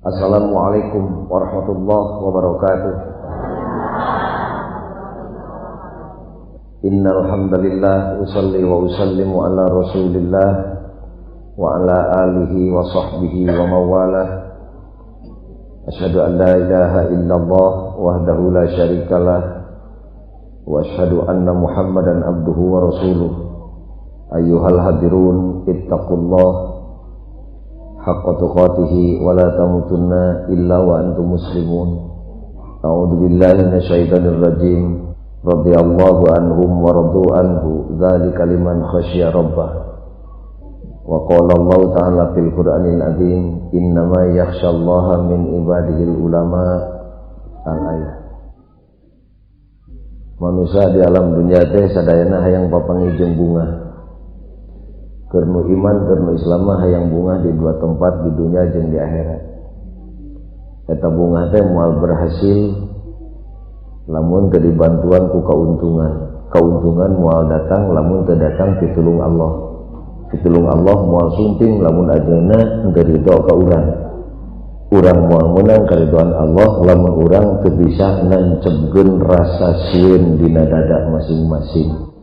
Assalamualaikum warahmatullahi wabarakatuh. Innal hamdalillah usalli wa usallimu ala Rasulillah wa ala alihi wa sahbihi wa mawalah. Asyhadu an la ilaha illallah wahdahu la syarikalah wa asyhadu anna Muhammadan abduhu wa rasuluh. Ayyuhal hadirun ittaqullah haqqa tuqatih wa la tamutunna illa wa antum muslimun. A'udzu billahi minasyaitonir rajim. Radhiyallahu anhum wa radu anhu dzalika liman khasyya rabbah. Wa qala Allah ta'ala fil Qur'anil azim innama yakhsyallaha min ibadihil ulama. Al-ayat. Manusia di alam dunia teh sadayana hayang papangijeng bunga. Kernu iman kernu Islam hayang bunga di dua tempat, di dunia jeung di akhirat. Eta bunga teh moal berhasil lamun teu dibantuan ku kauntungan moal datang lamun teu datang pitulung Allah moal sumping lamun ajeuna teu ridho ka urang moal meunang karidhoan Allah lamun urang teu bisa nancebkeun rasa sieun dina dada masing-masing.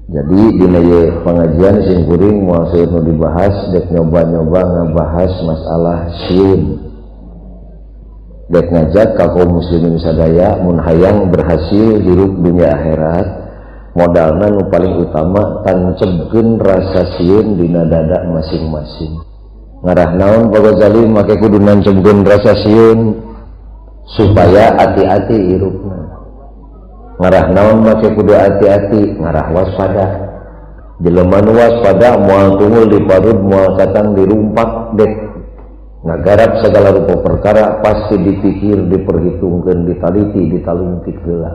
Jadi dina ieu pengajian sing kuring moal seueur nu dibahas dek nyoba-nyoba ngabahas masalah sieun. Dek ngajak ka kaum muslimin sadaya mun hayang berhasil hirup dunia akhirat, modalna nu paling utama tancebkeun rasa sieun dina dada masing-masing. Ngarah naon Pak Ghazali make kudu nancebkeun rasa sieun supaya hati-hati hirupna. Ngarah naon make kudu hati-hati, ngarah waspada. Jelema nu waspada moal tunggul di parut moal katang dirumpak dek ngagarap segala rupa perkara pasti dipikir, diperhitungkan, ditaliti, ditalungkit geula.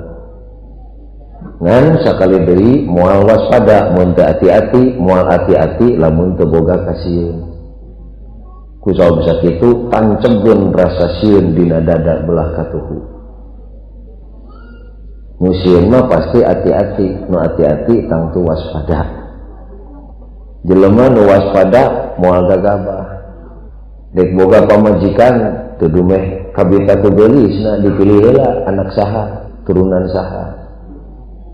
Ngan sakali deui moal waspada, mun teu hati-hati, moal hati-hati lamun teu boga kasieun. Ku sabab sakitu tancebkeun rasa sieun dina dada belah katuhu. Nu sieun mah pasti hati-hati, nu hati-hati tang tu waspada. Jelema nu waspada moal gagabah. Dek boga pamajikan teu dumeh kabita teu geulisna dipilih heula anak saha turunan saha.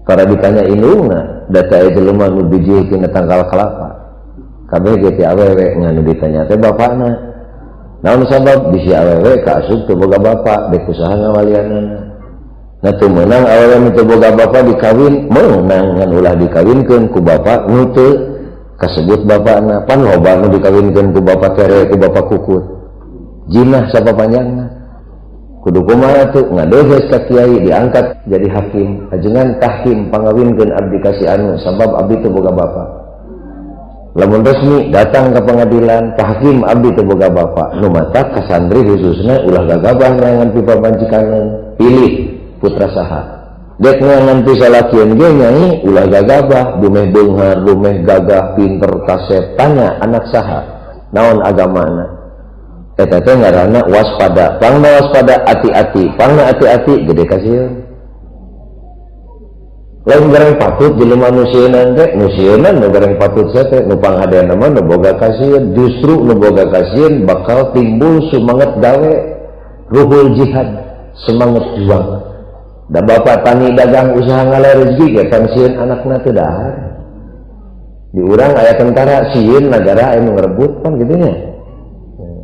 Para ditanya indungna data jelema nu bijih tina tangkal kelapa kabeh ge ti awewe nganu ditanya teh bapana. Naon sabab bisi awewe kaasup teu boga bapa dek usaha ngawalianana. Na teu meunang awewe nu teu boga bapa dikawin meunang ngan ulah dikawinkeun ku bapa nu teu kasebut bapakna. Pan loba nu dikawinkeun ku bapak tere ku bapak kukut jinah sapa panjangna kudu kumaha tuh ngadehes ka kiai diangkat jadi hakim ajengan tahkim pangawinkeun abdi kasih anu sabab abdi teu boga bapak. Lamun resmi datang ke pengadilan tahkim abdi teu boga bapak nu mata kasantri khususna ulah gagabah nyangan pipa majikanna pilih putra saha. Dek nanti salakieun ge nyai ulah gagabah dumeh beunghar dumeh gagah pinter kasep tanya anak saha naon agamana. Eta teh ngaranna waspada. Pangna waspada hati-hati, pangna hati-hati gede kasieun. Lain gareng patut jelema nu sieunan teh, nu sieunan nu gareng patut teh nu panghadeuna mah nu boga kasieun, justru nu boga kasieun bakal timbul semangat gawe, ruhul jihad, semangat juang. Da bapak tani dagang usaha ngalah rezeki ge kan sieun anakna teu dahar. Di urang aya tentara sieun nagara anu ngarebut kan kitu nya.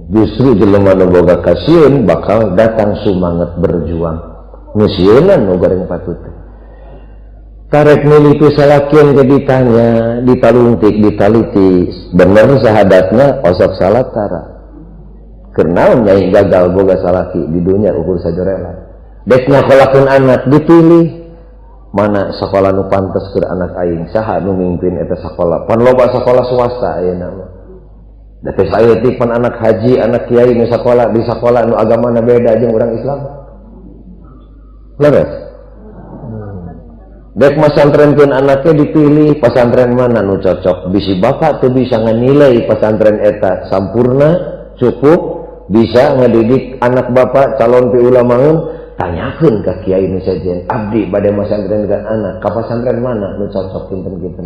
Justru jelema nu boga kasieun bakal datang semangat berjuang. Nu sieunan nu goreng patut. Karek milih salakieun ge ditanya, ditalungtik, ditaliti, bener sahadatna osok salat tara. Keur naon nyai gagal boga salaki di dunia ukur sajorela. Dek nyakolakeun anak dipilih mana sakola nu pantes keur anak aing saha nu mimpin eta sakola pan loba sakola swasta ayeuna mah da teh saeutik pan anak haji anak kiai nu sakola di sakola nu agamana beda jeung urang Islam leres. Dek masantrenkeun anaknya dipilih pasantren mana nu cocok bisi bapak teu bisa nganilai pasantren eta sampurna cukup bisa ngedidik anak bapak calon pi ulamaeun. Tanyakeun ka kiai nu sajen abdi bade masantrenkeun anak ka pasantren mana nu cocok pinten-pinten.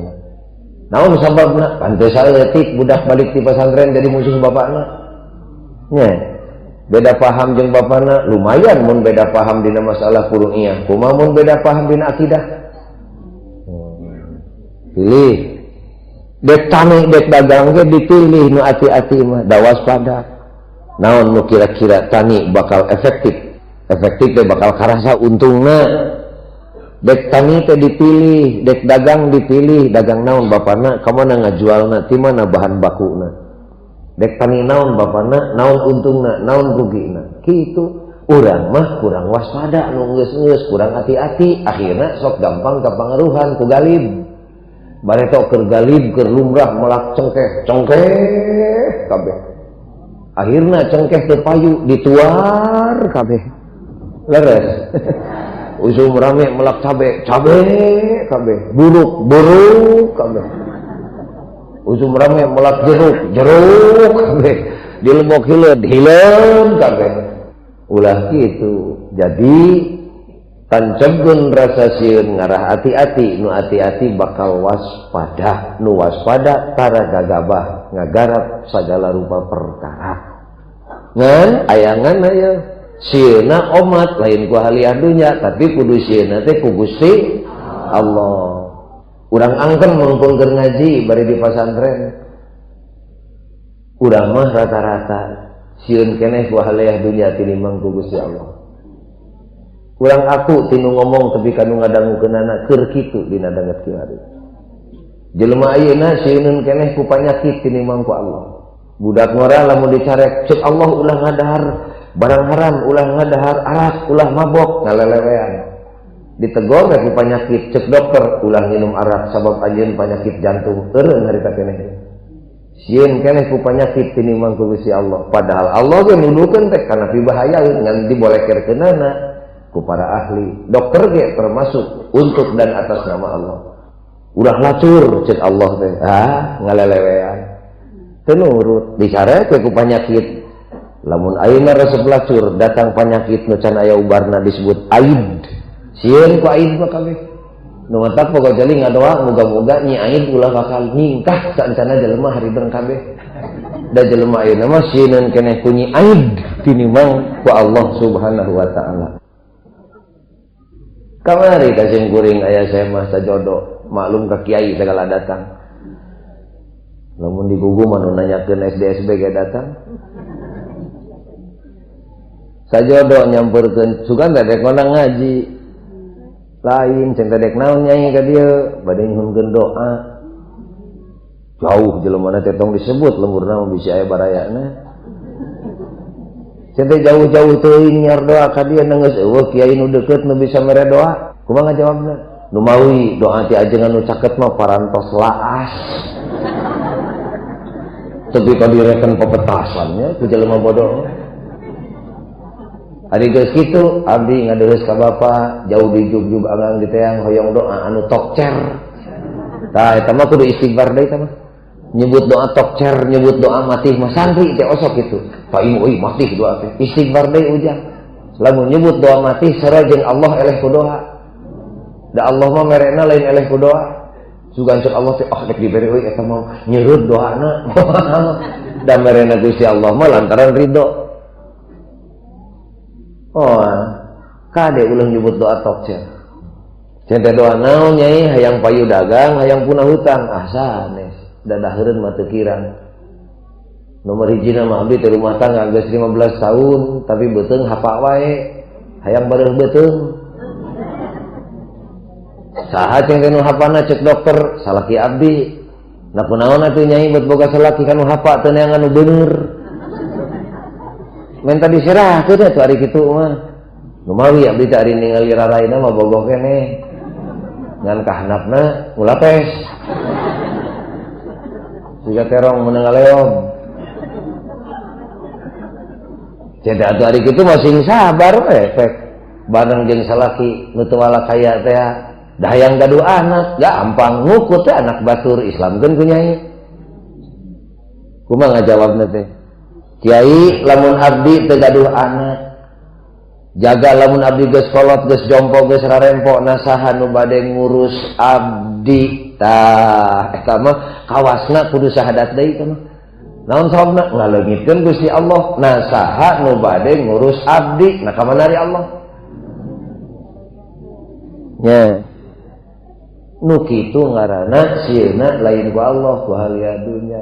Naon sababna? Pantes saeutik budak balik ti pasantren jadi musuh bapakna. nya beda paham jeung bapana lumayan mun beda paham dina masalah kurungiyah kumaha mun beda paham dina akidah pilih dek tani dek dagang ge dipilih nu ati-ati mah da waspada naon nu kira-kira tani bakal efektif teh bakal karasa untungna dek tani teh dipilih dek dagang dipilih dagang naon bapana kamana ngajualna ti mana bahan bakuna dek tani naon bapana naon untungna naon rugina kitu urang mah kurang waspada nu geus-geus kurang hati-hati akhirna sok gampang kapangaruhan ku galib bareto keur galib keur lumrah melak cengkeh kabeh akhirna cengkeh teu payu dituar kabeh leres usum rame melak cabe kabeh buruk kabeh usum rame melak jeruk kabeh dilebok hileun kabeh ulah kitu jadi tancegeun rasa sieun ngarah hati-hati nu hati-hati bakal waspada nu waspada tara gagabah ngagarap sagala rupa perkara ngan ayangan aya sieuna omat lain ku haliah dunya tapi kudu sieuna teh ku Gusti Allah urang angken mumpung keur ngaji bari di pasantren urang mah rata-rata sieun keneh ku haliah dunya tinimbang ku Gusti Allah urang aku tinu ngomong tapi kanu ngadangukeunana keur kitu dina danget kieu hari jelema ayeuna sieun keneh ku panyakit tinimbang ku Allah budak ngora lamun dicarek cek Allah ulah ngadahar barang haram ulah ngadahar arak ulah mabok ngalelewean ditegor ku panyakit cek dokter ulah minum arak sabab anjeun panyakit jantung eureun harita keneh sieun keneh ku panyakit tinimbang ku Gusti Allah padahal Allah ge nuduhkeun teh kana pibahayaeun ngan dibolehkeunana ku para ahli dokter ge termasuk untuk dan atas nama Allah ulah lacur cek Allah teh ngalelewean teu nurut dicarek ku panyakit lamun ayeuna resep lacur datang panyakit nu can aya ubarna disebut aid sieun ku aid mah kabeh nu matak pogo jali ngadoa muga-muga nyi aid ulah bakal ningkah saencana jelema haribeung kabeh da jelema ayeuna mah sieun keneh ku nyi aid tinimbang ku Allah Subhanahu wa taala kamari kasing kuring aya saya mah sajodo maklum ka kiai segala datang lamun di Gugu mah nu nanyakeun SD SB ge datang sajodo nyamperkeun sugan teh dek ngonang ngaji lain ceng teh dek naon nyai ka dieu bade nyuhunkeun doa jauh jelema teh tong disebut lemurna mah bisi aya barayana ceng teh jauh-jauh teuing nyar doa ka dieu nanggeus eueuh kiai nu deukeut nu bisa mere doa kumaha ngajawabna nu mawi doa ti ajengan nu caket mah parantos laas tapi kalau direken pepetasannya ku jelema bodoh ari geus kitu abdi ngadeuleuh ka bapa jauh di jug-jug agang di teang hoyong doa anu tokcer tah eta mah kudu istighfar deui tah mah nyebut doa tokcer nyebut doa mati mah santri teh osok kitu paing euy mati doa teh istighfar deui ujang lamun nyebut doa mati sareng jeung Allah eleh ku doa da Allah mah merena lain eleh ku doa sugan cek Allah teh dek dibere euy eta mah nyeurut doana da merena Gusti Allah mah lantaran ridho kade ulah nyebut doa tokcer cente doa naon nyai hayang payu dagang hayang punah hutang sanes dadaheureun mah teu kirang nomor hijina mah abdi teh rumah tangga geus 15 tahun tapi beuteung hapa wae hayang bareuh beuteung saha ceng teh nu hapana cek dokter salaki abdi na kunaon atuh nyai bet boga salaki kanu hapa teu neangan nu beuneur minta diserahkeun atuh ari kitu mah numawi abdi teh ari ningali raraina mah bogoh keneh ngan kahandapna ngulapes siga terong meunang ngaleom cedak atuh ari kitu mah sing sabar we efek bareng jeung salaki nu teu walak kaya teh da hayang gaduh anak gampang ngukut teh anak batur islamkeun ku nyai kumaha ngajawabna teh Kiai lamun abdi teu gaduh anak jaga lamun abdi geus kolot geus jompo geus rarempo nasaha nu bade ngurus abdi tah eta mah kawasna kudu sahadat deui tah mah Naon sababna ngaleungitkeun Gusti Allah. Nah saha nu bade ngurus abdi, nah ka manari Allah. Nya. Nu kitu ngaranna sieuna lain ku Allah ku halia dunya.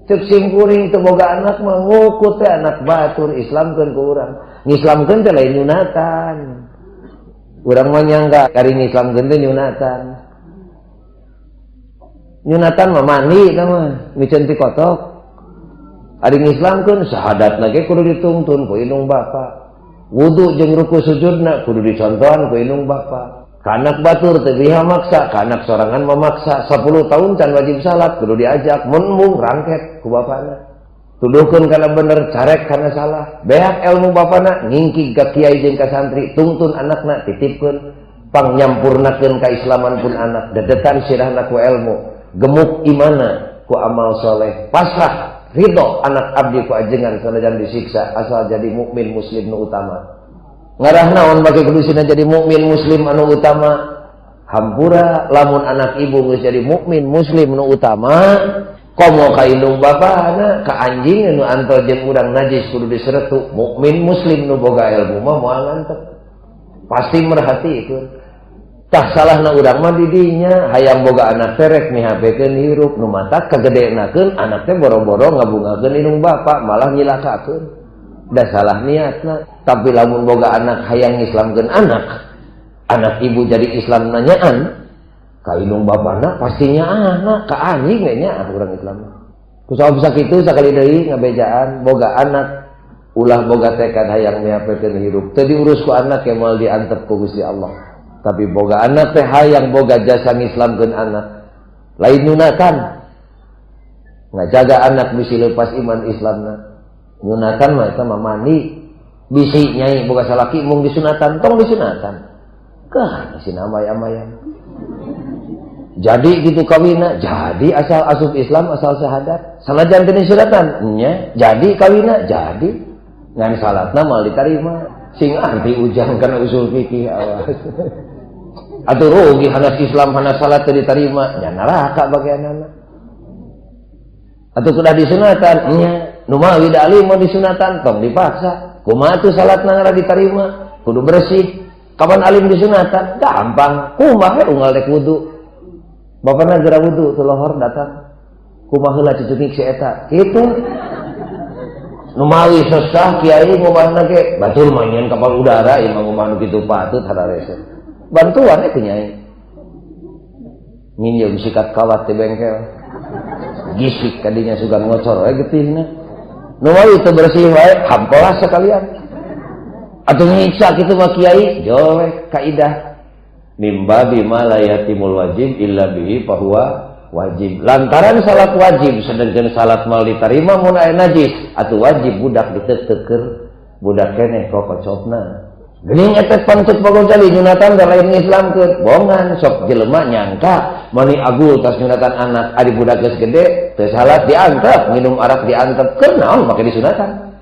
Cek simkuring teu boga anak mah ngukut teh anak batur islamkeun ku urang. Ngislamkeun teh lain nyunatan. Urang mah nyangka kari ngislamkeun teh nyunatan. Nyunatan mah mandi tah mah, micen ti kotok. Ari ngislamkeun syahadatna ge kudu dituntun ku indung bapa. Wudu jeung ruku sujudna kudu dicontohan ku indung bapa. Kanak batur teu biha maksa, kanak sorangan memaksa. 10 tahun can wajib salat kudu diajak, mun mung rangket ku bapana. Tuduhkeun kana bener, carek kana salah. Beak ilmu bapana ngingkig ka kiai jeung ka santri, tungtun anakna titipkeun, pangnyampurnakeun kaislaman pun anak, dedetan sirahna ku ilmu, gemuk imana ku amal soleh, pasrah ridho anak abdi ku ajengan sanajan disiksa asal jadi mukmin muslim nu utama. Ngarah naon bagi kudusina jadi mukmin muslim anu utama? Hampura lamun anak ibu geus jadi mukmin muslim nu utama, komo ka indung bapana, ka anjing nu antol jeung urang najis kudu diseretu, mukmin muslim nu boga ilmu mah moal ngantep. Pasti merhatikeun. Tah salahna urang mah di dinya, hayang boga anak terek mihabekeun hirup nu matak kagedeenakeun anak teh boro-boro ngabungakeun indung bapa, malah nyilakakeun. Da salah niatna. Tapi lamun boga anak hayang islamkeun anak ibu jadi Islam nanyaan ka indung bapana pastinya anak ka anjing nya urang Islam. Kusaha sakitu sakali deui ngabejaan boga anak ulah boga tekad hayang miapekeun hirup teu diurus ku anak yang moal diantep ku Gusti Allah. Tapi boga anak teh hayang boga jasa ngislamkeun anak lain nyunatan ngajaga anak bisi leupas iman Islamna. Nyunatan mah eta mah mandi bisi nyai boga salaki mung disunatan tong disunatan kah si amay-amayan jadi gitu kawina jadi asal asup Islam asal syahadat sanajan teu disunatan nya jadi kawina jadi ngan salatna mal ditarima sing anti ujang kana usul fikih awas atuh rugi hanas Islam hanas salat teu ditarima nya neraka bagianana atuh kudah disunatan nya nu mawi da alim mau disunatan tong dipaksa kumaha tuh salatna ngara ditarima kudu bersih kapan alim disunatan gampang kumaha unggal rek wudu bapana geura wudu teu lohor datang kumaha heula cucuk si eta kitu nu mawi susah kiai ngomahna ge batur manyan kapal udara ieu mah ngomah nu kitu patut hadarese bantuan teh nyai minjem sikat kawat di bengkel gisik kadinya sugan ngocor we getihna nu mawi teu bersih wae hampolas sekalian atuh nyiksa kitu mah kiai jowe kaidah mimba bima la yatimul wajib illa bihi fahuwa wajib lantaran salat wajib sedengkeun salat mal ditarima mun aya najis atuh wajib budak diteuteur budak keneh kokocopna geuning eta pancet pagojali nyunatan da lain ngislamkeun bongan sok jelema nyangka mani agul tas nyunatan anak ari budak geus gede teu salat diantep minum arak diantep keur naon make disunatan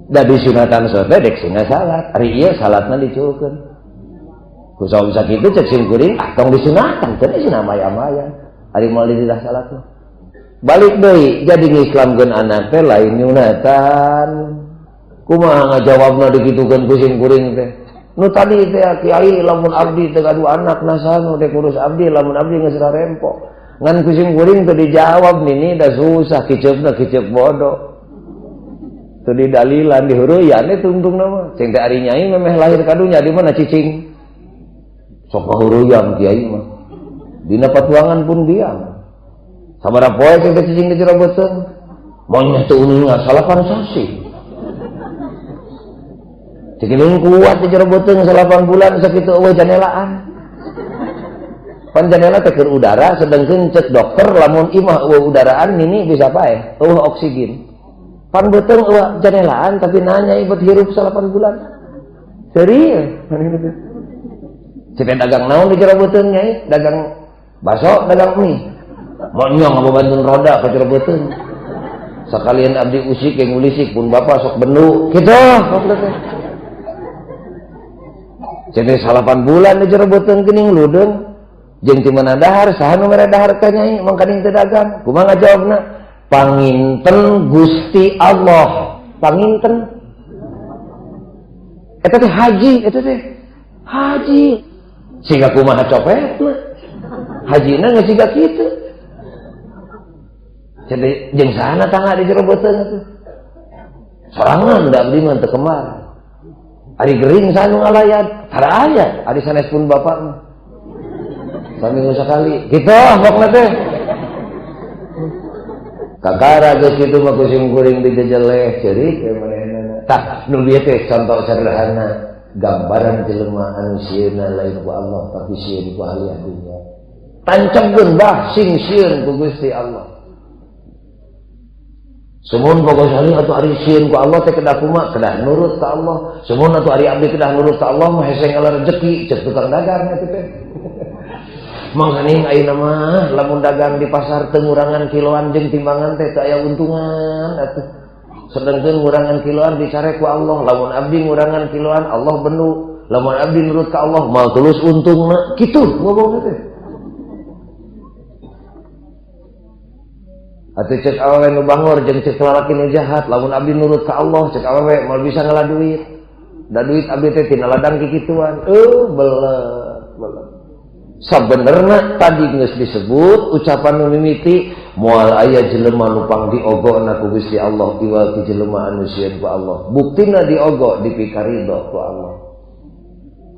da disunatan sote dek singa salat ari ieu salatna dicukeun kusaha bisa kitu cek simkuring tong disunatan teu cenah amay-amayan ari moal didah salatna balik deui jadi ngislamkeun anak teh lain nyunatan kumaha ngajawabna dikitukeun ku simkuring teh nu tadi teh kiai lamun abdi teu gaduh anak nasaha dek urus abdi lamun abdi geus rarempo ngan ku simkuring teu dijawab nini da susah kiceupna kiceup bodoh teu didalilan dihuruyan teh tungtungna mah cing teh ari nyai memeh lahir kadunya di mana cicing sok huruyam kiai mah dina patuangan pun diam sabaraha poe teh cicing di jero beuteung monya teu uninga salapan sasi cikiling kuat di jero beuteung 8 bulan sakitu eueuh janelaan pan janela teh keur udara sedengkeun cek dokter lamun imah eueuh udaraan nini bisa pae eueuh oksigen pan beuteung eueuh janelaan tapi nanya ibet hirup 8 bulan serius cek dagang naon di jero beuteung nyai dagang baso dagang mie mau nyong ngabantun roda ka jero beuteung sakalian abdi usik yang ngulisik pun bapak sok bendu kitu jadi 8 bulan di jero beuteung geuning ludeung jeung ti mana dahar saha nu mere dahar ka nyai mangkaning teu dagang kumaha ngajawabna panginten Gusti Allah. Panginten eta teh haji, eta teh haji. Siga kumaha copetna. Hajina geus siga kitu. Jadi jeung sana tangga di jero beuteung atuh. Sorangan da abdi mah teu kembar. Ari gering sanu ngalayat, tara aya ari sanes pun bapak mah. Saminggu sakali. Kitu pokna teh. Kakara geus kitu mah kusim kuring dijejeleh ceurik we manehna. Tah nu dieu teh contoh sederhana gambaran jelema anu sieuna lain ku Allah tapi sieun ku ahli dunya. Tancapkeun bah sing sieun ku Gusti Allah. Semun boga salih atuh ari sieun ku Allah teh kedah kumaha? Kedah nurut ka Allah. Semun atuh ari abdi kedah nurut ka Allah mah hese ngalar rezeki ceuk tukang dagang atuh teh. Manghaning ayeuna mah lamun dagang di pasar teu ngurangan kiloan jeung timbangan teh teu aya untungan atuh. Sedengkeun ngurangan kiloan dicare ku Allah, lamun abdi ngurangan kiloan Allah benu, lamun abdi nurut ka Allah moal tulus untungna. Kitu ngomongna teh. Atuh cek awewe nu bangor jeung cek lalaki nu jahat, lamun abdi nurut ka Allah cek awewe moal bisa ngalah duit. Da duit abdi teh tina ladang kikituan. Belet. Sabenerna tadi geus disebut ucapan nu mimiti moal aya jelema nu pang diogona ku Gusti Allah iwal ti jelema anu sieun ku Allah. Buktina diogo dipikaridho ku Allah.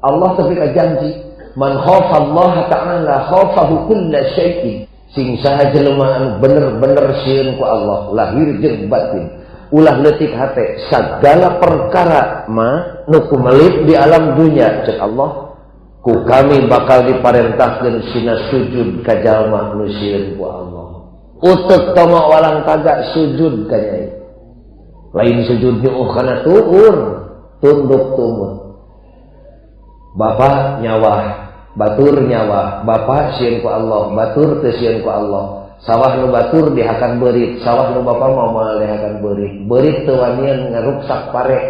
Allah teu ka janji, man khafa Allah ta'ala khafahu kulla syai'in. Sing saha jelema anu bener-bener sieun ku Allah lahir jeung batin. Ulah leutik hate sagala perkara mah nu kumelit di alam dunya cek Allah. Ku kami bakal diparentahkeun sina sujud ka jalma nu sieun ku Allah. Utek tama walang tagak sujud ka Nyai. Lain sujud nyuuh kana tuur, tunduk tumut. Bapa nyawah, batur nyawah, bapa sieun ku Allah, batur teu sieun ku Allah. Sawah nu batur dihakan beurit, sawah nu bapa moal dihakan beurit. Beurit teu wanian ngaruksak pare.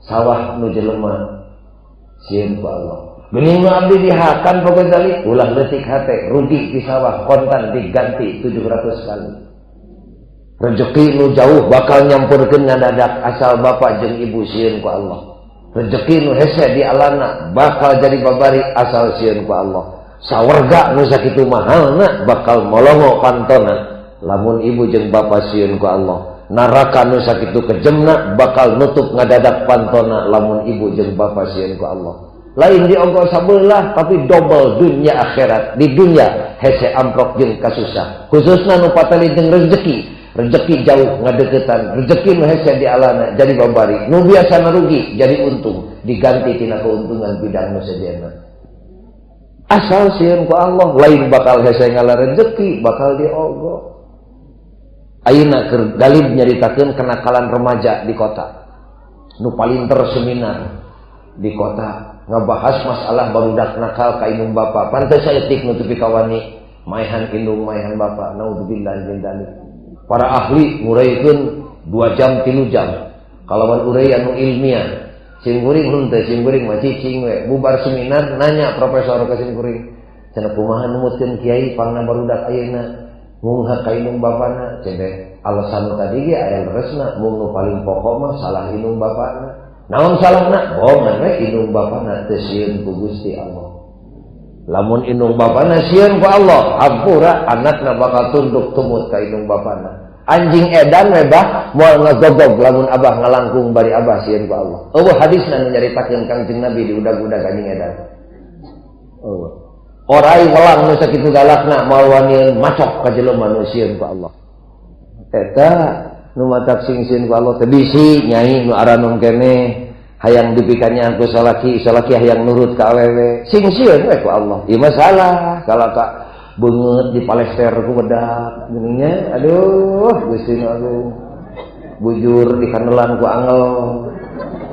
Sawah nu jelema sieun ku Allah. Bening abdi dihakan pokok dali ulah leutik hate rugi di sawah kontan diganti 700 kali. Rezeki nu jauh bakal nyampurkeun ngadadak asal bapa jeung ibu sieun ku Allah. Rezeki nu hese di alana bakal jadi babari asal sieun ku Allah. Sawarga nu sakitu mahalna bakal molongo pantona lamun ibu jeung bapa sieun ku Allah. Neraka nu sakitu kejemna bakal nutup ngadadak pantona lamun ibu jeung bapa sieun ku Allah. Lain diongkol sabelah tapi double dunia akhirat. Di dunia hese amplop jeung kasusah. Khususna nu patali jeung rezeki. Rezeki jauh ngadeukeutan, rezeki nu hese di alana jadi babari. Nu biasa rugi jadi untung, diganti tina keuntungan bidang nu sejenna. Asal sieun ku Allah lain bakal hese ngalah rezeki, bakal diogo. Ayeuna keur dalib nyaritakeun kenakalan remaja di kota. Nu paling terseminar di kota ngabahas masalah barudak nakal ka indung bapa. Pantes saeutik nutupi kawani maehan indung maehan bapa. Naudzubillah min dzalik. Para ahli nguraykeun 2 jam 3 jam. Kalawan urey anu ilmiah. Sing kuring henteu sing kuring mah cicing we. Bubar seminar nanya profesor ka sing kuring. Cenah kumaha numutkeun kiai pangna barudak ayeuna ngungha ka indung bapana. Cenah alasan tadi ge aya leresna mung nu paling pokok mah salah indung bapana. Naon salahna? Bohongan we indung bapana teu sieun ku Gusti Allah. Lamun indung bapana sieun ku Allah, hampura anakna bakal tunduk tumut ka indung bapana. Anjing edan we bah moal ngagogog lamun abah ngalangkung bari abah sieun ku Allah. Eueuh hadisna nu nyaritakeun Kangjeng Nabi di udag-udag anjing edan. Orai welang nu sakitu galakna moal wanieun macok ka jelema nu sieun ku Allah. Eta nu matak sing sieun ku Allah teh bisi nyai nu aranom keneh hayang dipikannya ku salaki hayang nurut ka awewe sing sieun we ku Allah. Ieu masalah kalaka beungeut dipalester ku bedak geuninnya aduh Gusti Agung bujur dikanelan ku angel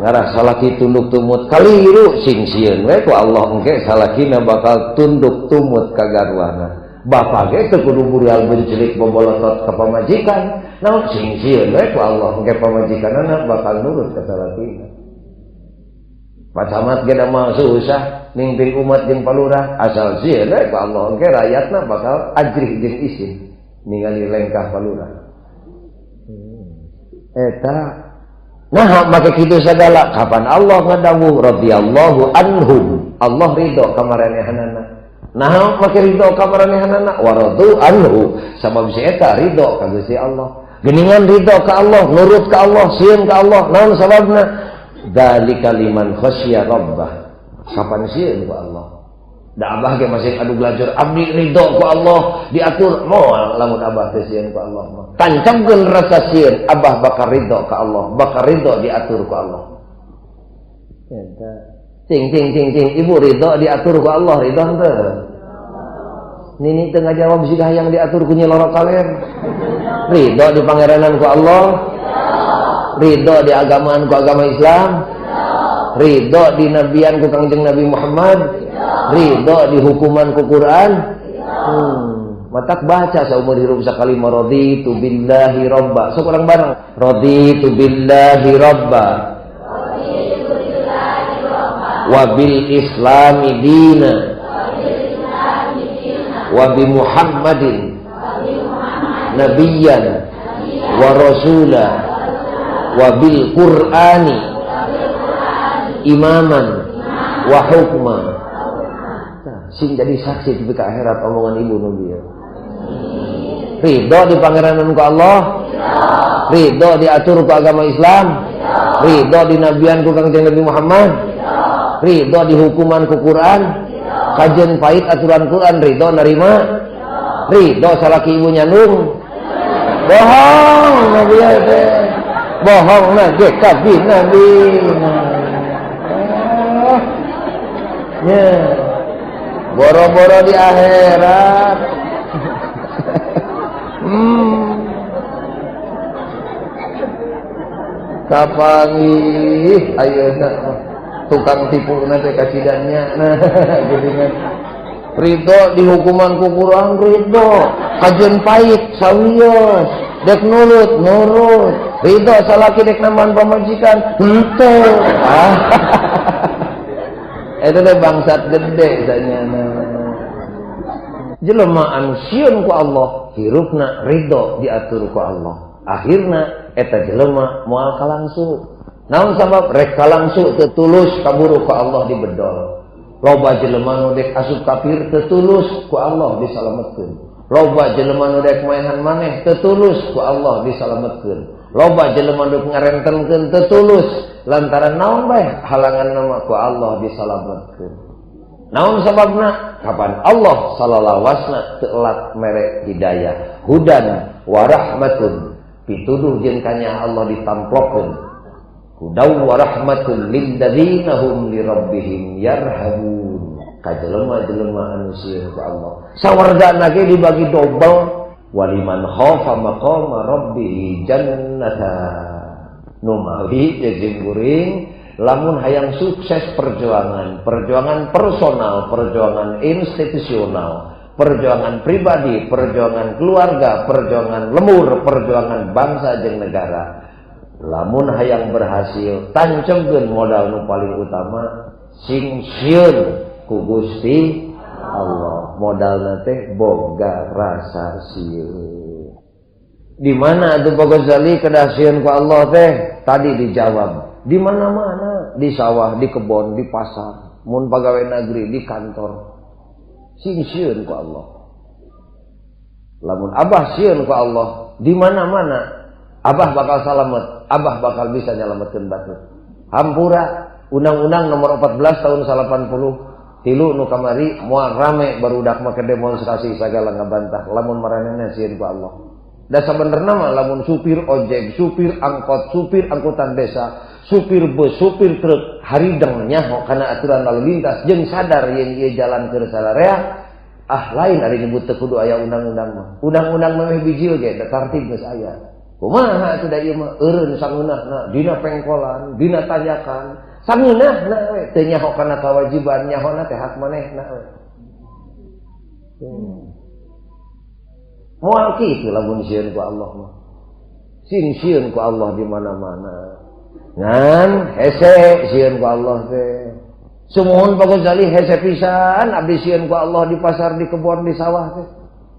ngarah salaki tunduk tumut kaliru sing sieun we ku Allah engke salakina bakal tunduk tumut ka garwana. Bapak ge teu kudu bureal bencelik bobolotot ka pamajikan. Naon sing sieun we ku Allah engke pamajikanana bakal nurut ka salakina. Pacamat ge da mah susah mimpin umat jeung palurah asal sieun we ku Allah engke rakyatna bakal ajrih jeung isin ningali lengkah palurah. Eta nah make kitu sagala kapan Allah ngadawuh radhiyallahu anhum Allah ridho ka maranehanana nah make ridho ka maranehanana wa radu anhu sabab si eta ridho ka Gusti Allah geningan ridho ka Allah nurut ka Allah sieun ka Allah naon sababna dzalika liman khasyya rabbah kapan sieun ka Allah da abah ge masih adu belajar abdi ridho ku Allah diatur moal lamun abah teh sieun ku Allah mah tancapkeun rasa sieun abah bakal ridho ka Allah bakal ridho diatur ku Allah eta cing ibu ridho diatur ku Allah ridho henteu nini teu ngajawab siga hayang diatur ku Nyi Loro Kaler ridho di pangeranan ku Allah ridho di agamaan ku agama Islam ridho di nabian ku Kangjeng Nabi Muhammad ridho di hukuman ku Quran matak baca saumur hirup sakali raditu billahi robba sok urang bareng raditu billahi robba wa bil islami dina wa bi muhammadin nabiyyan wa rasula wa bil qur'ani imaman wa hukma sing jadi saksi di akhirat omongan ibu nabi ya ridho di pangeranan ku Allah ridho diatur ku agama Islam ridho di nabian ku Kangjeng Nabi Muhammad ridho di hukuman ku Quran kajian pahit aturan Quran ridho narima ridho salaki ibu nyandung bohong nabi ya bohong na ge kabin nabi ya boro-boro di akhirat kapangih ayeuna tukang tipu nanti kacidannya nah geuningan ridho di hukuman ku Quran ridho kajian pahit sawios dek nurut ridho salaki dek naman pamajikan henteu itu deh bangsat gede sanyana jelema anu sieun ku Allah hirupna ridho diatur ku Allah akhirna eta jelema moal kalangsu naon sabab rek kalangsu teu tulus kaburu ku Allah dibedol loba jelema nu dek asup kafir teu tulus ku Allah disalametkeun loba jelema nu dek maehan maneh teu tulus ku Allah disalametkeun loba jelema nu ngarentenkeun teu tulus lantaran naon bae halangan nama ku Allah disalametkeun naon sababna kapan Allah salalawasna teu elat mere hidayah hudan wa rahmatun pituduh jeung kanya Allah ditamplokeun hudaw wa rahmatun lil ladzina hum li rabbihim yarhabun ka jelema-jelema anu sieun ku Allah sawargana ge dibagi double waliman khafa maqama rabbih jannatan nu mawi jeung kuring lamun hayang sukses perjuangan personal, perjuangan institusional, perjuangan pribadi, perjuangan keluarga, perjuangan lemur, perjuangan bangsa jeung negara. Lamun hayang berhasil, tancemkeun modal nu paling utama sing sieun ku Gusti Allah. Modalna teh boga rasa sieun. Di mana atuh Pak Ghazali kedah sieun ku Allah teh? Tadi dijawab. Di mana-mana, di sawah, di kebon, di pasar, mun pegawai negeri, di kantor. Sing sieun ku Allah. Lamun abah sieun ku Allah, di mana-mana abah bakal salamet, abah bakal bisa nyalametkeun batur. Hampura Undang-Undang nomor 14 tahun 80 tilu nu kamari moal rame barudak make demonstrasi sagala ngabantah lamun maranehna sieun ku Allah. Da sabenerna mah lamun supir ojek, supir angkot, supir angkutan desa, supir bus, supir truk harideng nyaho kana aturan lalu lintas jeung sadar yen ieu jalan keur salarea lain ari nyebut teu kudu aya undang-undang mah. Undang-undang mah bijil ge da tartib geus aya. Kumaha atuh da ieu mah eureun sangeunahna dina pengkolan, dina tanyakan, sangeunahna we teu nyaho kana kewajiban nyahona teh hak manehna we. Moal kitu lamun sieun ku Allah mah. Sing sieun ku Allah di mana-mana. Ngan hese sieun ku Allah teh. Sumuhun Pak Ghazali hese pisan abdi sieun ku Allah di pasar, di kebon, di sawah teh.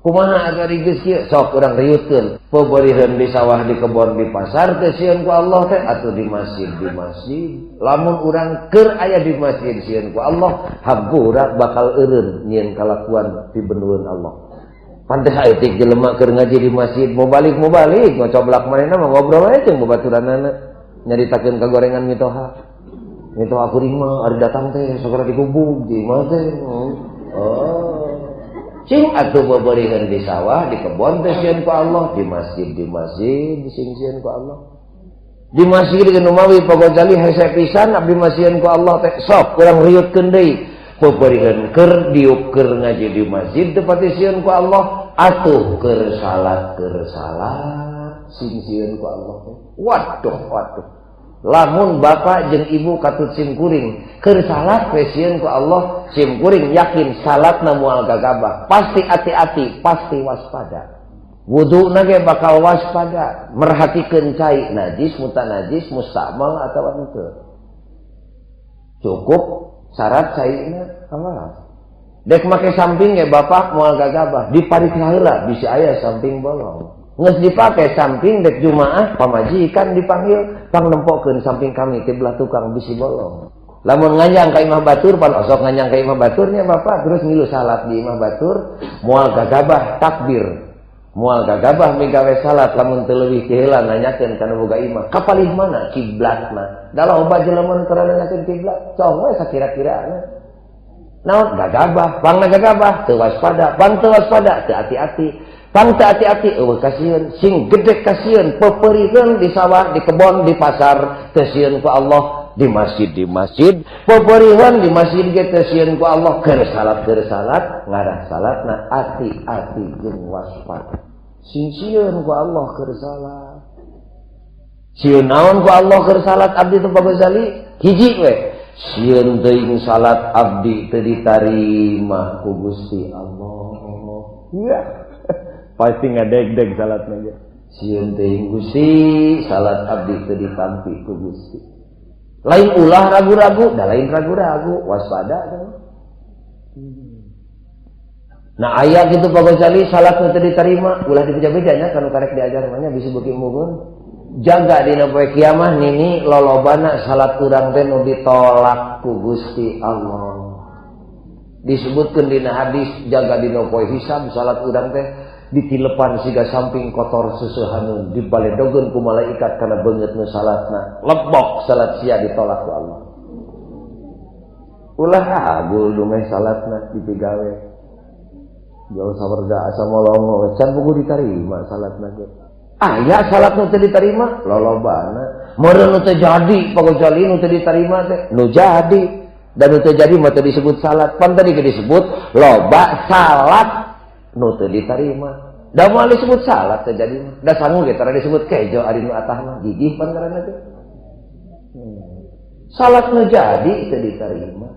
kumaha ari geus kieu sok urang riutkeun pabeureun di sawah di kebon di pasar teh sieun ku Allah teh atuh di masjid lamun urang keur aya di masjid sieun ku Allah hampura bakal eureun nyieun kalakuan pibenueun Allah. Pantes aeutik jelema keur ngaji di masjid mau balik ngocoblak manehna mah ngobrol ae jeung babaturanana nyaritakeun kagorengan mitoha kuring mah ari datang teh sagara dikubug di mah teh cing atuh babeureun di sawah di kebon teh sieun ku Allah di masjid sieun ku Allah di masjid geus umawi Ghazali hese pisan abdi masjid ku Allah teh sok urang riutkeun deui babeureun keur diuk keur ngaji di masjid teu pati sieun ku Allah atuh keur salat sieun ku Allah teh waduh lamun bapak jeung ibu katut simkuring keur salat we sieun ku Allah simkuring yakin salatna moal gagabah pasti hati-hati pasti waspada wuduna ge bakal waspada merhatikeun cai najis mutanajis mustamal atawa henteu cukup syarat caina awas dek make samping ge bapak moal gagabah dipariksa heula bisi aya samping bolong nges dipake samping dek jumaah pamajikan dipanggil pang nempokeun samping kami ti belah tukang bisi bolong lamun nganyang ka imah batur pan osok nganyang ka imah baturnya bapak terus ngilu salat di imah batur moal gagabah takbir moal gagabah migawe salat lamun teu leuwih ti heula nanyakeun kana boga imah kapalih mana kiblatna da loba jelema nu teu nanyakeun kiblat cong we sakira-kirana naon gagabah pangna gagabah teu waspada pang teu waspada teu hati-hati pang teu hati-hati eueuh kasieun sing gede kasieun peperikeun di sawah di kebon di pasar teu sieun ku Allah di masjid peperikeun di masjid ge teu sieun ku Allah keur salat ngarah salatna hati-hati jeung waspada sing sieun ku Allah keur salat sieun naon ku Allah keur salat abdi teu Ghazali hiji we sieun teuing salat abdi teu ditarima ku Gusti Allah ya pasti ngadeg-deg salatna ge sieun teuing Gusti salat abdi teu ditampi ku Gusti lain ulah ragu-ragu da lain ragu-ragu waspada nah aya kitu Pak Ghazali salat teu ditarima ulah dibeja-bejanya kanu karek diajar mah nya bisi beuki mugun jaga dina poe kiamah nini lolobana salat urang teh nu ditolak ku Gusti Allah disebutkeun dina hadis jaga dina poe hisab salat urang teh ditilepan siga samping kotor susuhaneun dibaledogeun ku malaikat kana beungeut nu salatna lebok salat sia ditolak ku Allah ulah agul dumeh salatna dipigawe jauh sawerda asa molongo can buku ditarima salatna ge aya salat nu teu ditarima lolobana meureun nu teu jadi Pak Ghazali nu teu ditarima teh nu jadi dan nu teu jadi mah teu disebut salat pan tadi ge disebut loba salat nu teu ditarima da moal disebut salat teh jadi da sangu ge tara disebut kejo ari nu atah mah gigih pan ngaranna teh salat nu jadi teu ditarima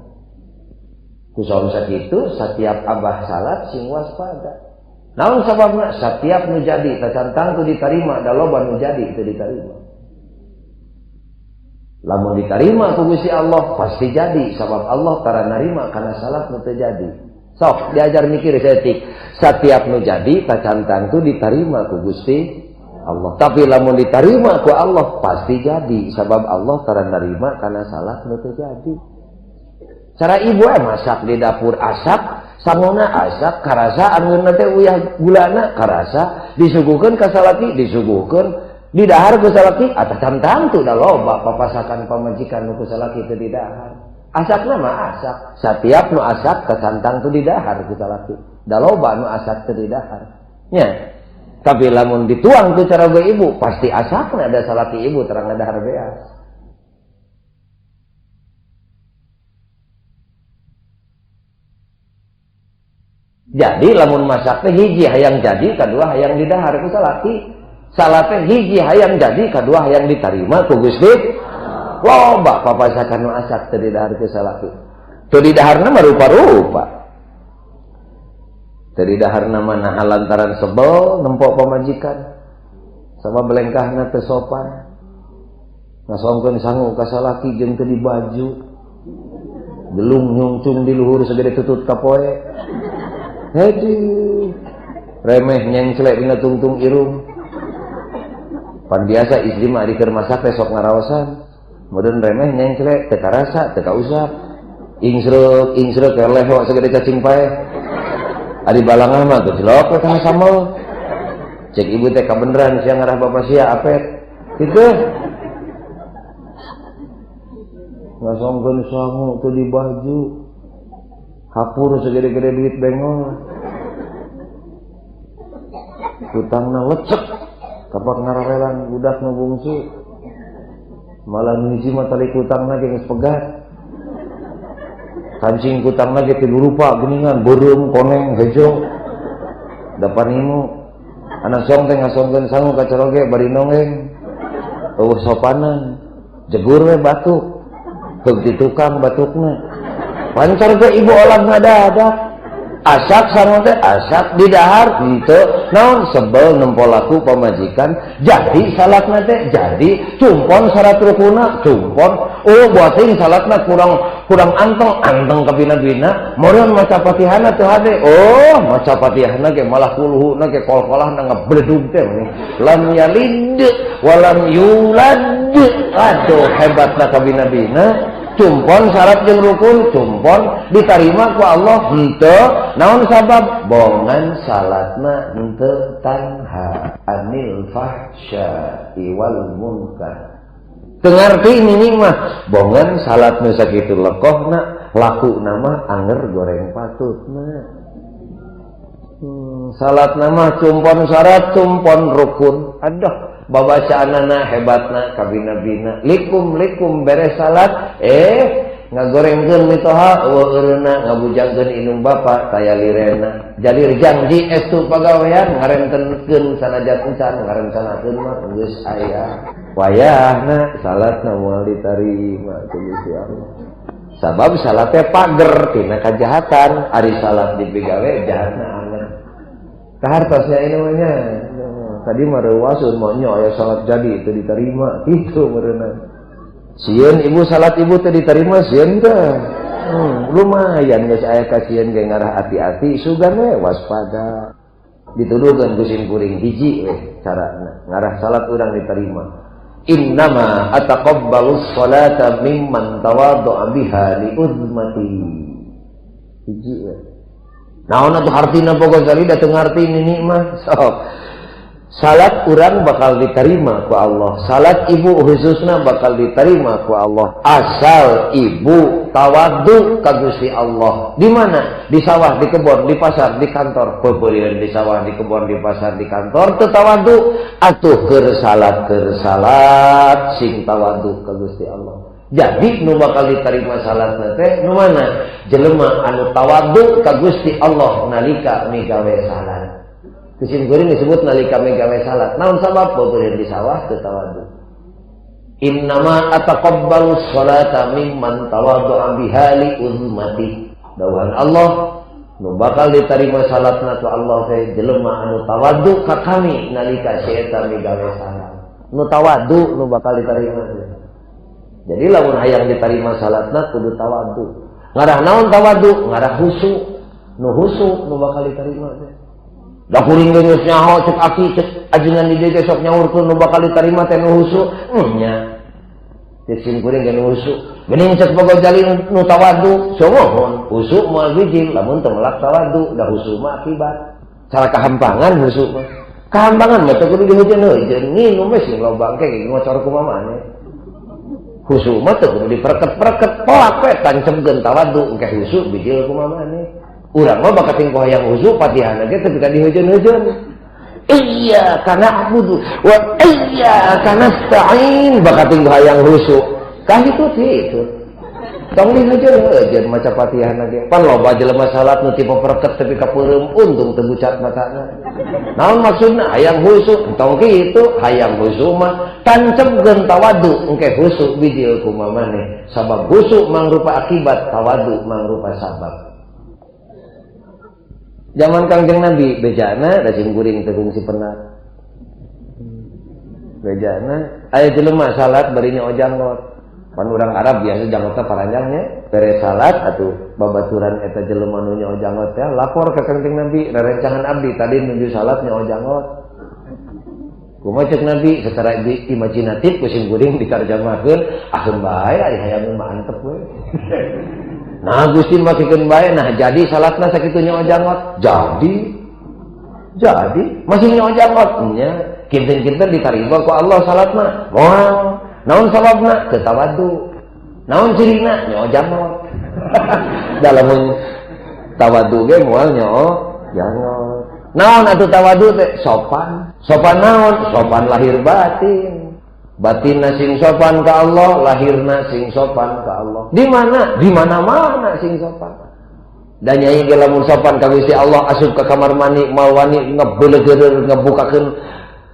kusaha sakitu setiap abah salat sing waspada naon sababna setiap nu jadi tacantang teu ditarima da loba nu jadi teu ditarima lamun ditarima ku Gusti Allah pasti jadi sabab Allah tara narima kana salat nu teu jadi sok diajar mikir setik setiap nu jadi tacantang tu ditarima ku Gusti Allah tapi lamun ditarima ku Allah pasti jadi sabab Allah tara narima kana salat nu teu jadi cara ibu masak di dapur asap sangona asap karasa angeunna teh uyah gulana karasa disuguhkeun ka salaki disuguhkeun di dahar ku salaki atacantang tu da loba papasakan pamajikan nu ku salaki teu di dahar asapna mah asak setiap nu asak kacantang tu di dahar ku salaki da loba nu asak teu di dahar nya tapi lamun dituang tu cara ge ibu pasti asapna ada salaki ibu terang dahar beas jadi lamun masak teh hiji hayang jadi kadua hayang didahar ku salaki salat teh hiji hayang jadi kadua hayang ditarima ku Gusti loba papasakan nu asak teu didahar ku salaki teu didaharna mah rupa-rupa teu didaharna mah naha lantaran sebel nempo pamajikan sama belengkahna teu sopan ngasongkeun sangu ka salaki jeung teu di baju gelung nyungcung di luhur segede tutut ka poe heuh remeh nyengcelek dina tungtung irung. Pan biasa istri mah dikeur masak teh sok ngaraosan. Meureun remeh nyengcelek teu karasa, teu kausap. Ingsreuk keleh wa sagede cacing pae. Ari balangah mah teu cilok we kana sambal. Cek ibu teh kabeneran sia ngarah bapak sia apet. Kitu. Ngasongkeun sangu teu di baju. Hapur segede-gede duit bengol. Utangna lecek. Kapak ngararelan budak nu bungsu. Malah nu hiji mah tali kutangna ge geus pegat. Kancing kutangna ge teu rupa geuningan beureum koneng hejo. Dapan imu anak song teh ngasongkeun sangu ka coroge bari nongeng. Eueuh sopanan. Jegur we batuk. Teu di tukang batukna. Pancar ge ibu olah ngadadak. Asak sangu teh asak di dahar henteu naon sebel nempolaku pamajikan jadi salatna teh jadi cumpon syarat rukunna cumpon buating salatna kurang anteng kabina-bina meureun maca Fatihahna teu hade maca Fatihahna ge malah kuluhuna ge kol-kolahna ngabledug teh lam yalid walam yulad aduh hebatna kabina-bina cumpon syarat jeung rukun cumpon diterima ku Allah henteu naon sabab bongan salatna henteu tanha anil fahsya'i wal munkar teu ngarti ini mah bongan salat nu sakitu lekohna lakuna mah anger goreng patutna salatna mah cumpon syarat cumpon rukun aduh babacaanana hebatna kabina-bina likum beres salat ngagorengkeun mitoha eureuna ngabujangkeun inung bapa taya lirena jalir janji estu pagawean ngarentenkeun sanajan encan ngarencanakeun mah geus aya wayahna salatna moal ditarima ku Gusti Allah sabab salat teh pager tina kajahatan ari salat dipigawe jahatna anger kahartosnya ini mah tadi mah reuwaseun mah nya aya salat jadi teu diterima kitu meureunna sieun ibu salat ibu teu diterima sieun teh lumayan geus aya ka sieun ge ngarah ati-ati sugan we waspada dituduhkeun ku sim kuring hiji we carana ngarah salat urang diterima innama ataqabbalus sholata mimman tawaddu'a biha li uzmati hiji we naon atuh hartina pokok kali da teu ngarti nini mah sok salat urang bakal diterima ku Allah salat ibu khususna bakal diterima ku Allah asal ibu tawadhu ka Gusti Allah di mana di sawah di kebon di pasar di kantor bebeurieun di sawah di kebon di pasar di kantor teu tawadhu atuh keur salat sing tawadhu ka Gusti Allah jadi nu bakal diterima salatna teh nu mana jelema anu tawadhu ka Gusti Allah nalika migawe salat kusim kuring disebut nalika megawe salat naon sabab bebeurieun di sawah teu tawadhu innama ataqabbalus sholata mimman tawaddu'a biha li uzmati dawuhan Allah nu bakal diterima salatna ku Allah teh jelema anu tawadhu ka kami nalika si eta megawe salat nu tawadhu nu bakal diterima jadi lamun hayang diterima salatna kudu tawadhu ngarah naon tawadhu ngarah husu nu bakal diterima teh da kuring geus nyaho cek aki cek ajengan di dieu sok nyaurkeun nu bakal diterima teh nu husu nya cek sim kuring ge nu husu geuning cek boga jali nu tawadhu somohon husu moal bijil lamun teu melak tawadhu da husu mah akibat cara kahampangan husu mah kahampangan mah teu kudu diheujeun-heujeun nginum we sing loba engke ngocor ku mamane husu mah teu kudu dipereket-pereket pelak we tancemkeun tawadhu engke husu bijil ku mamane urang mah bakal tingkah yang husu Fatihahna ge teu bisa diheujeun-heujeun iya kana abudu wa iya kana nasta'in bakal tingkah yang husu kah itu tong diheujeun-heujeun maca Fatihahna ge pan loba jelema salat nu tipe pereket tapi kapeureum untung teu bucat matana naon maksudna hayang husu tong kitu hayang husu mah tancemkeun tawadhu engke husu bijil ku mamane sabab husu mangrupa akibat tawadhu mangrupa sabab zaman Kangjeng Nabi bejana da cing kuring teu kungsi pernah bejana aya jelema salat bari nyaho janggot pan urang Arab biasa janggotna paranjangnya beres salat atuh babaturan eta jelema nu nyaho jangot teh lapor ka Kangjeng Nabi rerencangan abdi tadi menuju salat nyaho jangot. Kumaha ceuk Nabi secara imajinatif kucing kuring ditarjamahkeun akeun bae ari hayang mah antep we. Nah Gusti makikeun bae nah jadi salatna sakitu nyaho jangot. Jadi masih nyaho jangot nya kinten-kinten ditarima ku Allah salatna. Moal naon sababna teu tawadu. Naon cirina nyaho jangot. Dalam tawadu ge moal nyaho jangot. Naon atuh tawadu teh sopan. Sopan naon? Sopan lahir batin. Batinna sing sopan ka Allah, lahirna sing sopan ka Allah. Di mana? Di mana-mana sing sopan. Dan nyai ge lamun sopan ka Gusti Allah asup ka kamar mandi mal wani ngebeuleugeureun ngebukakeun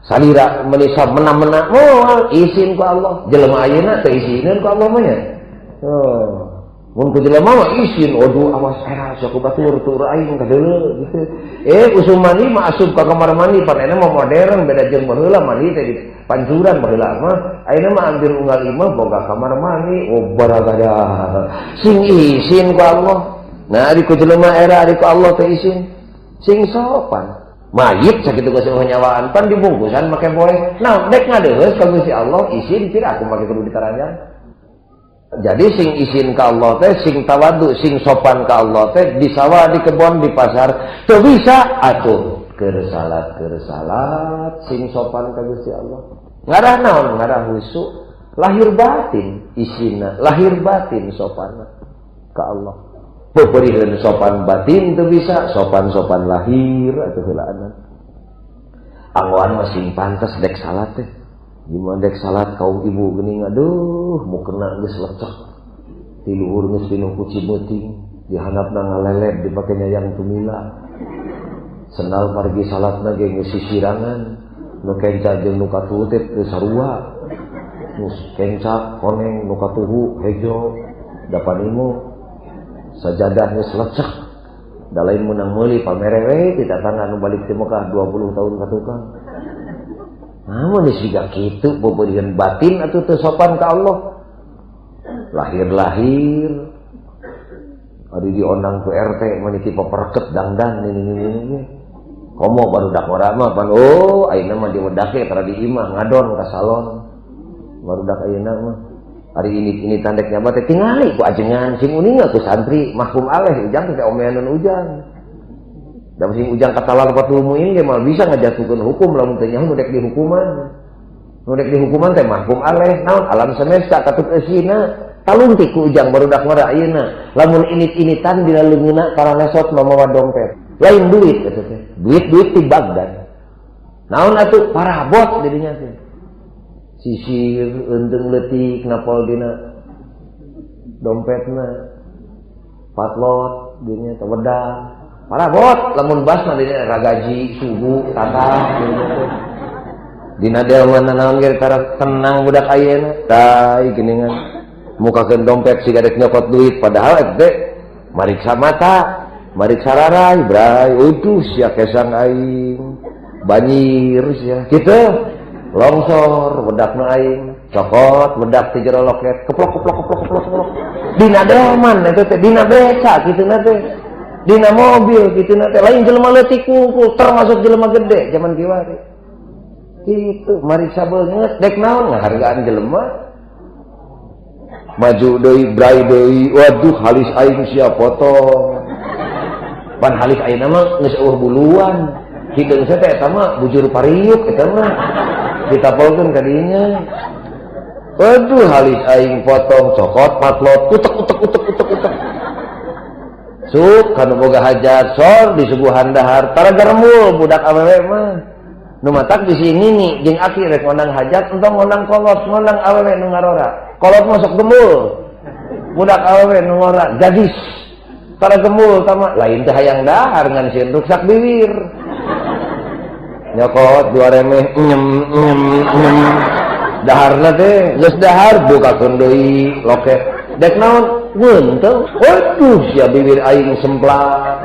salira menisab mena-mena moal izin ku Allah. Jelema ayeuna teu izinin ku Allah mah nya. Mun ku jelema mah izin, aduh awas era sok batur tur aing kadeuleu gitu. Usum mandi mah asup ka kamar mandi pan eta mah modern beda jeung baheula mandi teh di pancuran baheula mah ayeuna mah ambil unggal imah boga kamar mandi baragada. Sing izin ku Allah. Nah ari ku jelema era ari ku Allah teh izin. Sing sopan. Mayit sakitu geus nyawaan pan dibungkusan make boe. Nah dek ngadeus ka Gusti Allah izin pira aku make kudu ditaranjang. Jadi sing izin ka Allah teh sing tawadu sing sopan ka Allah teh di sawah di kebon di pasar teu bisa atuh keur salat sing sopan ka Gusti Allah ngarah naon ngarah husu lahir batin isina lahir batin sopan ka Allah beureun sopan batin teu bisa sopan lahir atuh heulaan anggoan mah sing pantes dek salat teh. Gimana dek salat kaum ibu geuning aduh mau kena geus lecek ti luhur geus pinuh ku cimeuting dihandapna ngalelet dipake nyayang tumila senal margi salatna ge geus sisirangan nu kenca jeung nu katuhu teh teu sarua nu kenca koneng nu katuhu hejo dapanimu sajadah geus lecek da lain meunang meuli pamere we ti tatangga nu balik teh Mekah 20 tahun katukang. Namun juga gitu bobeureun batin atuh teu sopan ka Allah. Lahir ari dionang ku RT maniti paperket dangdang ini. Komo barudak ora mah pan ayeuna mah diwedake tara di imah ngadon ka salon. Barudak ayeuna mah ari ini tandek nya teh tingali ku ajengan sing uning ku santri mahkum aleh ujang teh omeanan ujang. Da sing ujang katalan patul muin ge mah bisa ngajatukeun hukum lamun teh nyaho dek dihukuman. Nu dek dihukuman teh mahkum aleh naon alam semesta katut eusina taluntik ku ujang barudak mara ayeuna. Lamun init-initan dina leungeuna para ngesot mamawa dompet. Lain duit eta teh. Duit ti Bagdad. Naon atuh parabot di dinya teh. Sisir eundeung leutik napol dina dompetna. Patlot dinya teh wedang. Parabot lamun basna dina ragaji subuh tata dina delman naon ge tara tenang budak ayeuna tai geuningan mukakeun dompet siga dek nyokot duit padahal eta mariksa mata mariksa rarai bray uduh sia kesang aing banjir sia kitu longsor bedakna aing cokot bedak ti jero loket keplok dina delman eta teh dina beca kituna teh dina mobil gitu nanti lain jelema leutik kungkul termasuk jelema gede zaman kiwari gitu mariksa beungeut dek naon ngahargaan jelema maju deui brai deui waduh halis aing sia potong pan halis ayeuna mah geus eueuh buluan hideung teh eta mah bujur pariuk eta mah ditapolkeun ka dinya waduh halis aing potong cokot patlot utek Suk kanu boga hajat sor di subuhan dahar tara garemul budak awewe mah nu matak di sini nih jeung aki rek ngondang hajat entong ngondang kolot ngondang awewe nu ngarora kolot masuk gemul budak awewe nu ngora gadis tara gemul tama lain teh hayang dahar ngan sieun ruksak bibir nyokot dua remeh daharna teh geus dahar bukakeun deui loket dek naon Wenteng, waduh sia bibir aing semplak,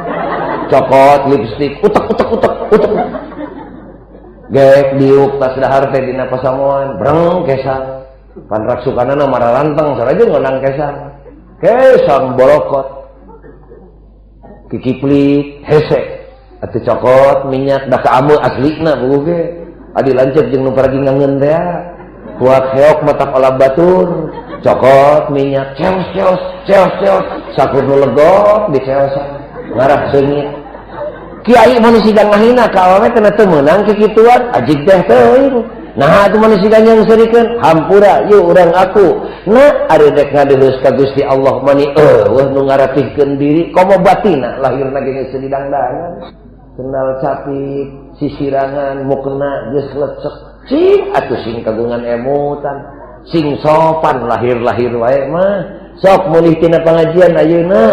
cokot, lipstik, utek. Gek diuk tas dahar teh dina pasamuan, breng kesang. Pan raksukanana mararanteng sarajeung ngonang kesang. kesang bolokot kikiplik hese atuh cokot minyak da ka aslina buku ge adi lanceuk jeung nu paragi ngangeun teh kuat heok matak olah batur cokot minyak ceos sakur nu legok di ceosan ngarah seungit kiai manusia ngahina ka awewe teh teu meunang kikituan ajig teh teuing nah atuh manusia yang serikeun hampura yeuh urang aku nah ari dek ngadeuleus ka Gusti Allah mani nu ngaratihkeun diri komo batina lahirna ge sedidangdangan kenal capit sisirangan mukena geus lecek cing atuh sing kagungan emutan sing sopan lahir-lahir wae mah sok mulih tina pangajian ayeuna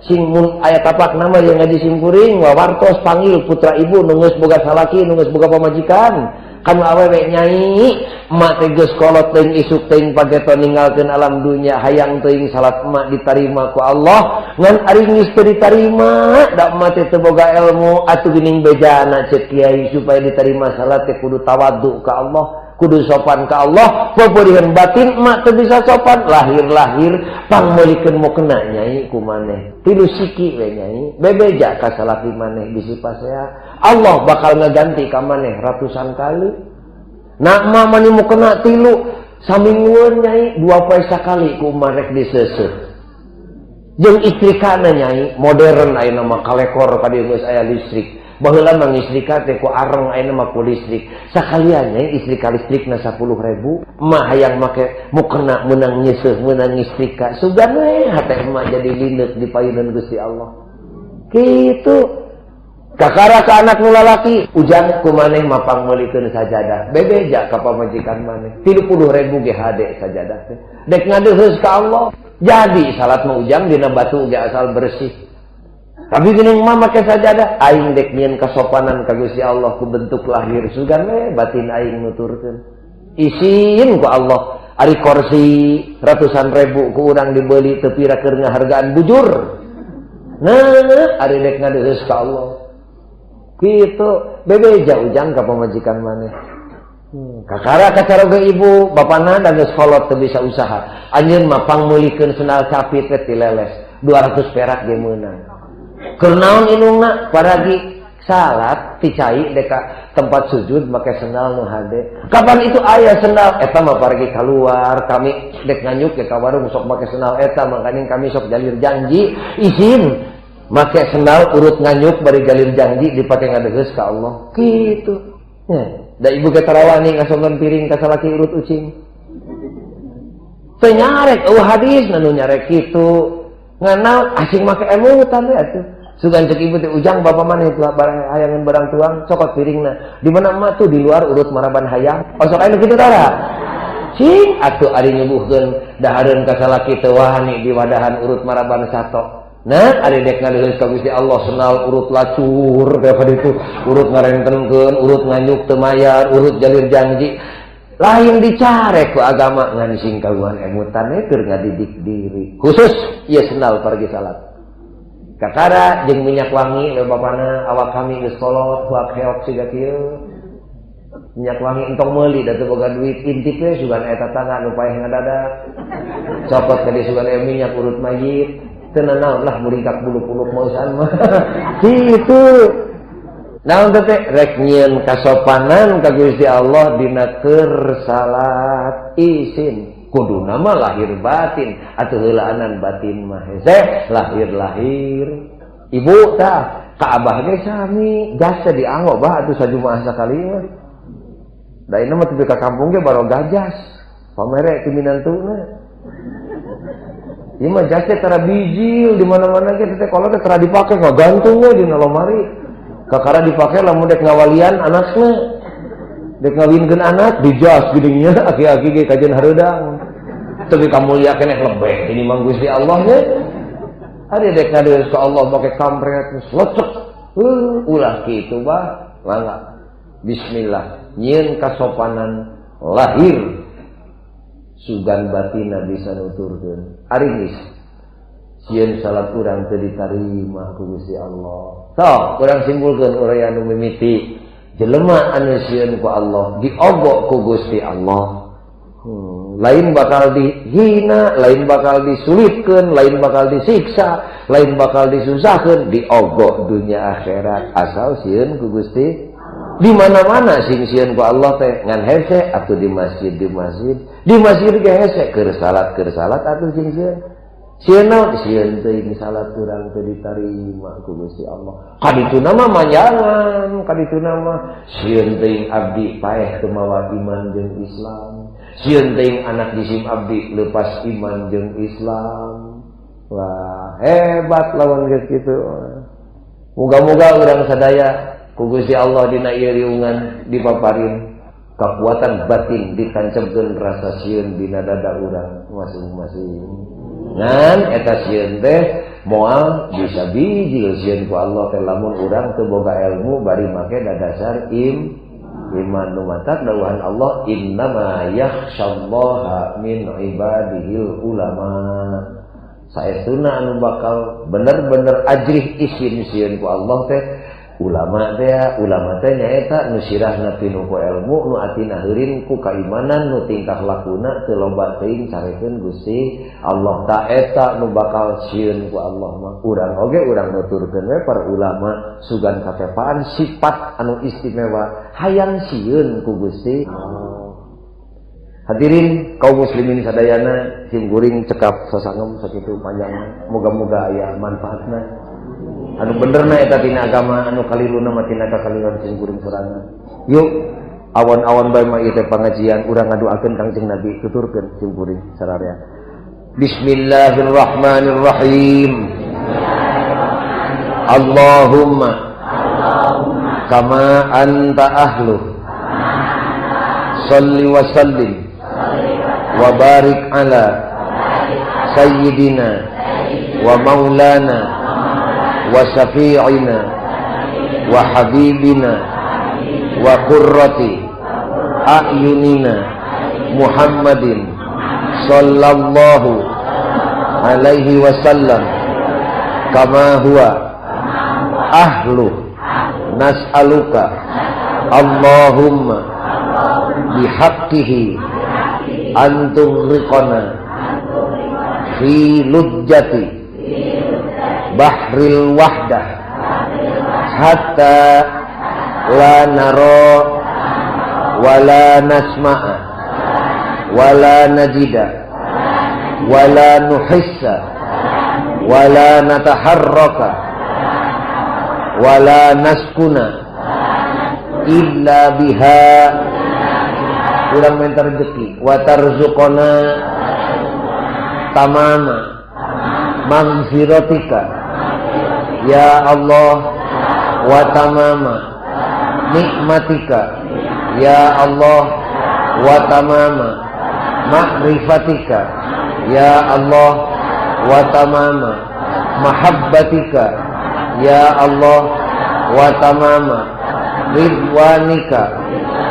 sing mun aya tapak nama yang ngaji simkuring wawartos panggil putra ibu nu geus boga salaki nu geus boga pamajikan kanu awewe nyai emak teh geus kolot teuing isuk teuing pageto ninggalkeun alam dunya hayang teuing salat emak ditarima ku Allah ngan ari geus teu ditarima da emak teh teu boga ilmu atuh geuning bejana ceuk kiai supaya ditarima salat teh kudu tawadhu ka Allah kudu sopan ka Allah peupeuriheun batin emak teu bisa sopan lahir-lahir pangmeulikeun mukena nyai ku maneh tilu siki we nyai bebeja ka salaki maneh bisi pasea Allah bakal ngaganti ka maneh ratusan kali na emak mani mukena tilu saminggueun nyai 2 poe sakali ku marek diseuseuh jeung istri kana nyai modern ayeuna mah kalekor ka dieu geus aya listrik baheula mah listrika teh ku areng ayeuna mah ku listrik sakalian nya istri ka listrikna 10.000 emak hayang make mukena meunang nyeuseuf meunang listrika sugan we hate emak jadi lindeuk di payeunan Gusti Allah kitu kakara ka anak nu lalaki ujang ku maneh mapang meulikeun sajadah bebeja ka pamajikan maneh 30.000 ge hade sajadah teh dek ngadeuheus ka Allah jadi salat mah ujang dina batu ge asal bersih tapi geuning mah make sajadah aing dek nyieun kasopanan ka Gusti Allah ku bentuk lahir sugan we batin aing nuturkeun isin ku Allah ari kursi ratusan ribu ku urang dibeuli teu pira keur ngahargaan bujur nah ari dek ngadeuheus ka Allah kitu bebeja ujang ka pamajikan maneh kakara kacaroga ibu bapana da geus kolot teu bisa usaha anjeun mah pangmeulikeun sendal capit teh ti leles 200 perak ge meunang keur naon indungna paragi salat ticai deka tempat sujud make sendal nu hade kapan itu aya sendal eta mah paragi keluar kami dek nganyuk ke ka warung sok make sendal eta makanya kami sok jalir janji izin make sendal urut nganyuk bari jalir janji dipake ngadegeus ka Allah kitu da ibu ke tarawani ngasongkeun piring ka salaki urut ucing teu nyarek hadis nu nyarek kitu nganal asing make emutan we atuh sugan cek ibu teh ujang bapak maneh barang hayangan barang tuang cokot piringna di mana emak tuh di luar urut maraban hayang osok aya kitu tara cing atuh ari nyubuhkeun dahareun ka salaki teu wani di wadahan urut maraban sato nah ari dek ngadeuleuh ka Gusti Allah senal urut lacur daripada itu urut ngarentenkeun urut nganyuk teu mayar urut jalir janji lain dicarek ku agama ngan sing kaluan emutan keur ngadidik diri khusus ieu sendal pergi salat kakara jeung minyak wangi we bapana awak kami geus kolot kuat heok siga kieu minyak wangi entong meuli da teu boga duit intip we sugan eta tangan nu paeh ngadadak copot ka di sugan minyak urut mayit teu naon lah muringkak bulu-puluk mausan mah kitu naon teh rek nyieun kasopanan ka Gusti Allah dina keur salat isin kuduna mah lahir batin atuh heulaanan batin mah hese lahir-lahir ibu tah ka abah ge sami jas dianggo bah atuh sajumaah sakali mah da ieu mah teu ka kampung ge baro gajas pamere ti minantuna ieu mah jas teh tara bijil di mana-mana ge teh kalau teh tara dipake ngagantung we dina lomari kakara dipake lamun dek ngawalian anakna dek ngawinkeun anak dijas geuning nya aki-aki ge kajen hareudang tapi kamulia keneh lebeh ini mah Gusti Allah nya ari dek ngadeuleuh ka Allah make kampret lecek ulah kitu bah mangga bismillah nyieun kasopanan lahir sugan batina bisa nuturkeun ari geus sieun salat urang teu ditarima ku Gusti Allah sok urang simpulkeun urang anu mimiti jelema anu sieun ku Allah diogok ku Gusti Allah Lain bakal dihina, lain bakal disulitkan, lain bakal disiksa, lain bakal disusahkan, diogok dunia akhirat asal sieun ku Gusti. Di mana-mana sing sieun ku Allah teh ngan hese atuh di masjid ge hese keur salat atuh sing sieun. Sieun naon sieun teuing salat urang teu ditarima ku Gusti Allah. Kadituna mah manjangan, kadituna mah sieun teuing abdi paeh teu mawa iman jeung Islam. Sieun teuing anak jisim abdi leupas iman jeung Islam. Wah, hebat lawan geus kitu. Muga-muga urang sadaya ku Gusti Allah dina ieu riungan dipaparin kekuatan batin ditancapkeun rasa sieun dina dada urang masing-masing. Ngan eta sieun teh moal bisa bijil sieun ku Allah teh lamun urang teu boga ilmu bari make dadasar iman nu matak dawuhan Allah innama yakhsyallaha min ibadihil ulama. Saestuna anu bakal bener-bener ajrih isin sieun ku Allah teh ulama teh nyaeta nu sirahna pinu ku ilmu nu atina heurin ku kaimanan nu tingkah lakuna teu loba teuing carekeun Gusti Allah. Ta eta nu bakal sieun ku Allah mah urang oge urang nuturkeun we para ulama sugan katepaan sifat anu istimewa hayang sieun ku Gusti. Hadirin kaum muslimin sadayana simkuring cekap sasangem sakitu panjang moga-moga aya manfaatna. Anu benerna eta tina agama anu kaliluna mah tina kakaliran simkuring sorangan. Yuk awan-awan bae mah ieu teh pangajian urang ngadoakeun Kangjeng Nabi tuturkeun simkuring sararea. Bismillahirrahmanirrahim. Allahumma kama anta ahlu salli wa sallim wa barik ala sayyidina wa maulana wa syafi'ina wa habibina wa qurrati a'yunina Muhammadin sallallahu alaihi wasallam kama huwa ahlu nas'aluka Allahumma bihaqqihi antughriqana fi lujjati bahril wahdah hatta la nara wala nasma'a wala najida wala nuhissa wala nataharraka wala naskuna illa biha urang minta rezeki wa tarzuqana tamama maghfiratika ya Allah wa tamama nikmatika ya Allah wa tamama ma'rifatika ya Allah wa tamama mahabbatika ya Allah wa tamama ridwanika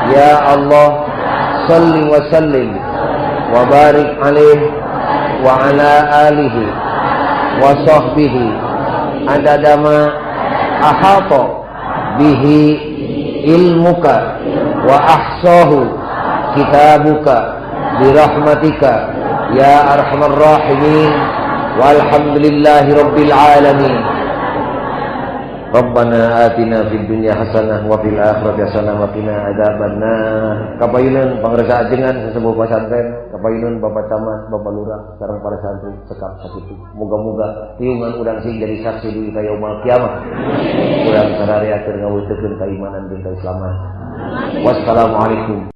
ya Allah salli wa sallim wa barik alaihi wa ala alihi wa sahbihi adadama ahata bihi ilmuka wa ahsahu kitabuka birahmatika ya arhamar rahimin walhamdulillahi rabbil alamin. Rabbana atina fid dunya hasanah wa fil akhirati hasanah wa qina adzabannar. Kapayuneun pangresa ajengan sesepuh pasantren, kapayuneun Bapak Camat, Bapak Lurah, sareng para santri cekap sakitu. Muga-muga tiungan urang sing jadi saksi di yaumul kiamah. Urang sadaya keur ngawujudkeun keimanan jeung keislaman. Wassalamualaikum.